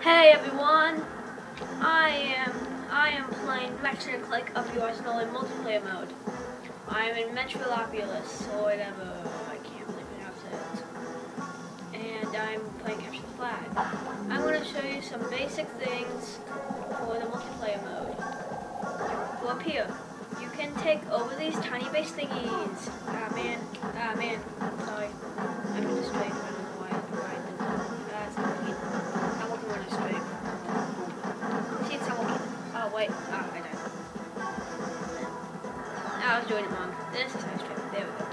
Hey everyone, I am playing Ratchet Clank of your Arsenal in multiplayer mode. I am in Metropolis or whatever, I can't really pronounce it. And I'm playing Capture the Flag. I'm going to show you some basic things for the multiplayer mode. Go up here. You can take over these tiny base thingies. Ah man, sorry. I'm in the straight, I don't know why I did that. It's not working. I'm working on a straight. See, it's not working. Oh wait, I died. I was doing it wrong. This is how straight. There we go.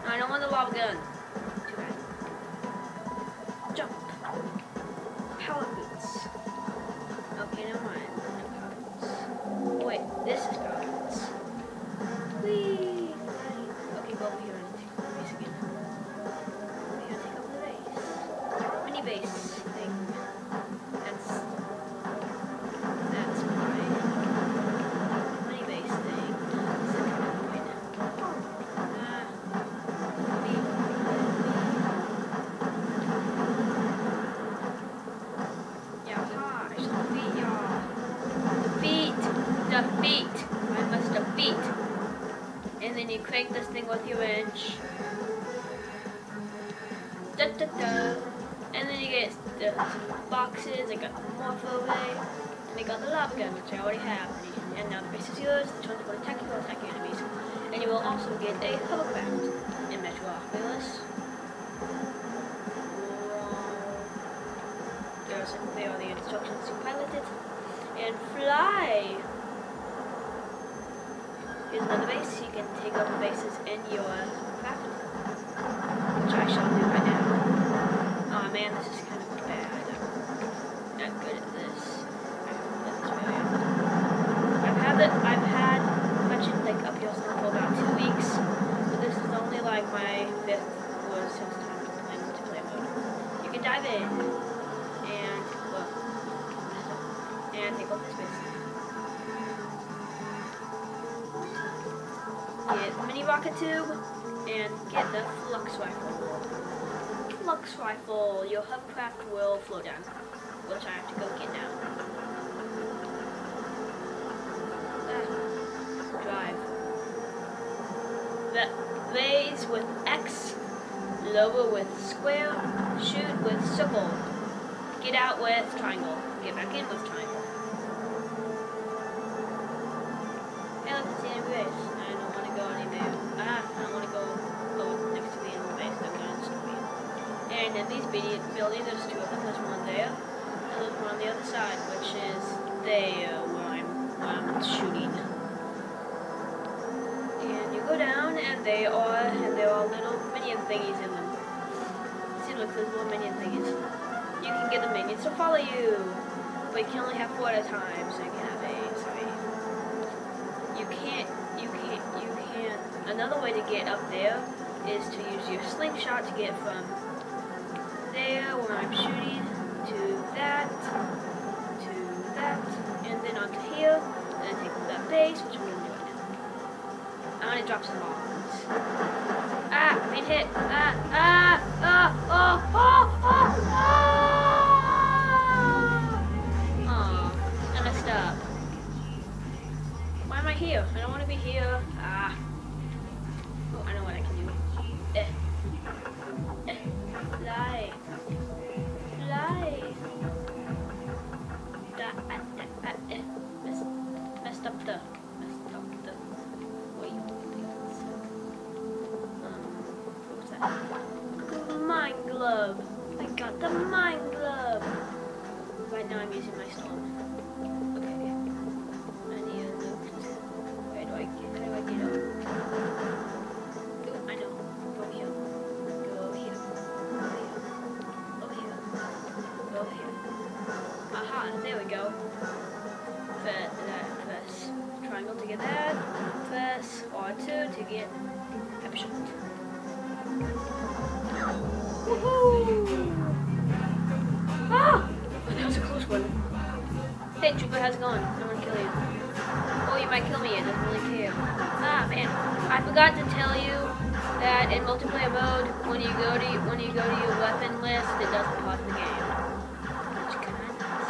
No, I don't want the lava gun. Too bad. Jump. Power boots. Okay, never mind. No power boots. Wait, this is power boots. Whee! Okay, go over here and take over the base again. Over here, take over the base. Mini base thing. That's my mini base thing. Defeat. I must defeat. And then you crank this thing with your wrench. Da, da, da. And then you get the boxes. I got the morpho ray. And I got the lava gun, which I already have. And now the base is yours. The turns will attack you, will attack your enemies. And you will also get a hovercraft in Metropolis. There are the instructions to pilot it. And fly! Here's another base. You can take over bases in your craft, which I shall do right now. Oh man, this is kind of bad. I'm not good at this. I've had Ratchet Clank up here for about 2 weeks, but this is only like my 5th or 6th time playing multiplayer mode. You can dive in and look and take over this base. Get the mini rocket tube and get the flux rifle. Flux rifle, your hovercraft will flow down, which I have to go get now. Drive. Raise with X, lower with square, shoot with circle, get out with triangle, get back in with triangle. Hey, look, it's the enemy base. I don't want to go anywhere. I don't want to go next to the enemy base. They're going to destroy me. And in these buildings, there's 2 of them. There's one there, and there's one on the other side, which is there where I'm shooting. And you go down, and there are little minion thingies in them. Seems like there's little minion thingies. You can get the minions to follow you, but you can only have 4 at a time, so you can have a. Sorry. You can't. Another way to get up there is to use your slingshot to get from there where I'm shooting to that, and then onto here, and then take over that base, which I'm going to do right now. I'm going to drop some bombs. Ah, I'm being hit. I messed up. Why am I here? I don't want to be here. Oh, I know what I can do. Fly. Fly. Messed up the. Wait. What's that? Mine glove. I got the mine glove. Right now I'm using my storm. There we go. Press triangle to get that. Press R2 to get pepper shot. Woohoo! Ah! That was a close one. Hey Trooper, how's it going? I want to kill you. Oh, you might kill me. It doesn't really care. Ah man, I forgot to tell you that in multiplayer mode, when you go to your weapon list, it doesn't pause the game. Which kind of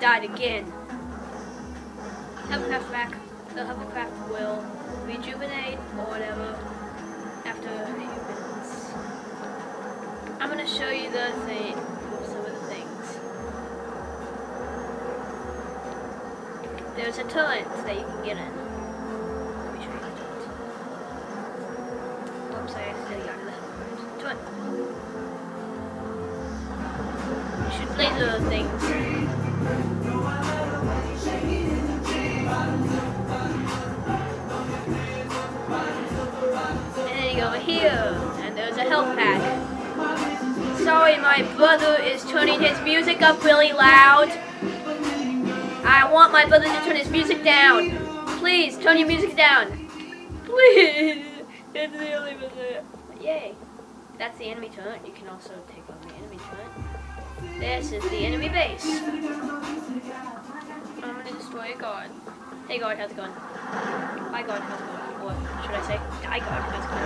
died again. Hovercraft back. The hovercraft will rejuvenate or whatever after a few minutes. I'm gonna show you some of the things. There's a turret that you can get in. Let me show you the turret. Oops, I accidentally got in the hovercraft. Turret. You should laser things. And then you go over here, and there's a health pack. Sorry, my brother is turning his music up really loud. I want my brother to turn his music down. Please, turn your music down. Please. It's the only bit. Yay. That's the enemy turret. You can also take on the enemy turret. This is the enemy base. I'm gonna destroy a guard. Hey guard, how's it going? Hi guard, how's it going? Or should I say, hi guard, how's it going?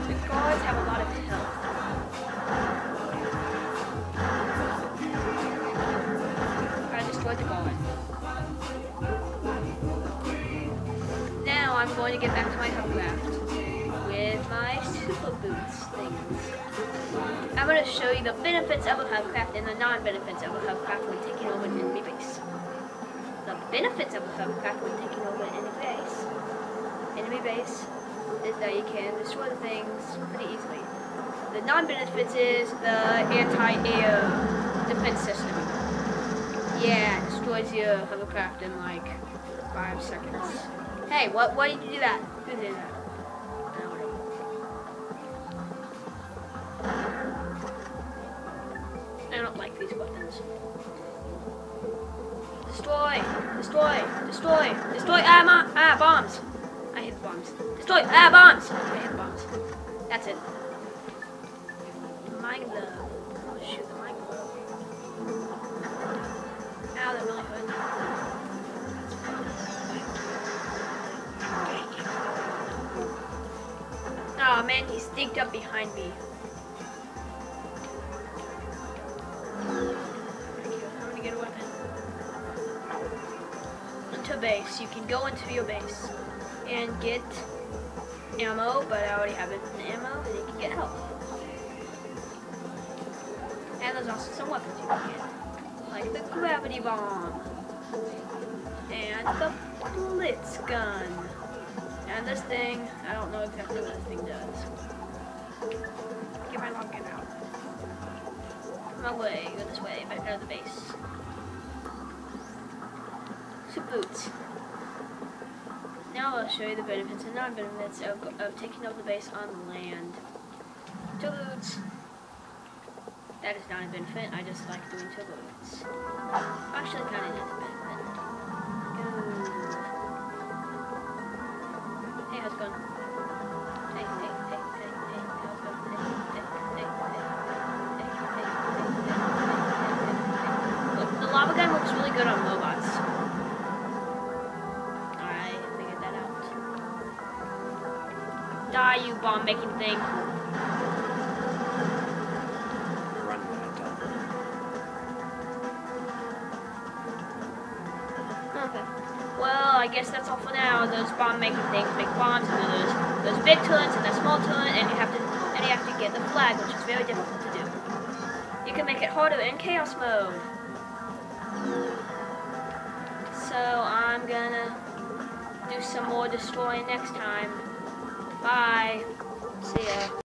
The guards have a lot of health. I destroyed the guard. Now I'm going to get back to my hovercraft with my super boots things. I'm going to show you the benefits of a hovercraft and the non-benefits of a hovercraft when taking over an enemy base. The benefits of a hovercraft when taking over an enemy base is that you can destroy the things pretty easily. The non-benefits is the anti-air defense system. Yeah, it destroys your hovercraft in like 5 seconds. Hey, why did you do that? Who did that? I don't like these weapons. Destroy! Destroy! Destroy! Destroy! Bombs! I hit the bombs. Destroy! Bombs! I hit the bombs. That's it. Mine glove. Oh shoot, the mine glove. Ow, that really hurt. Oh man, he sneaked up behind me. I'm gonna get a weapon. Into base. You can go into your base and get ammo, but I already have it in ammo, and you can get health. And there's also some weapons you can get, like the gravity bomb and the blitz gun. And this thing, I don't know exactly what this thing does. Get my login out. My way, go this way, back out of the base. Some boots. Now I'll show you the benefits and non-benefits of taking over the base on land. 2 boots. That is not a benefit, I just like doing 2 boots. Actually, kind of is a benefit. Hey, how's it going? Hey, how's it going? Look, the lava gun works really good on robots. I figured that out. Die, you bomb-making thing. Well, I guess that's all for now. Those bomb-making things make bombs, and then there's big turrets and there's small turret, and you have to get the flag, which is very difficult to do. You can make it harder in chaos mode. So I'm gonna do some more destroying next time. Bye. See ya.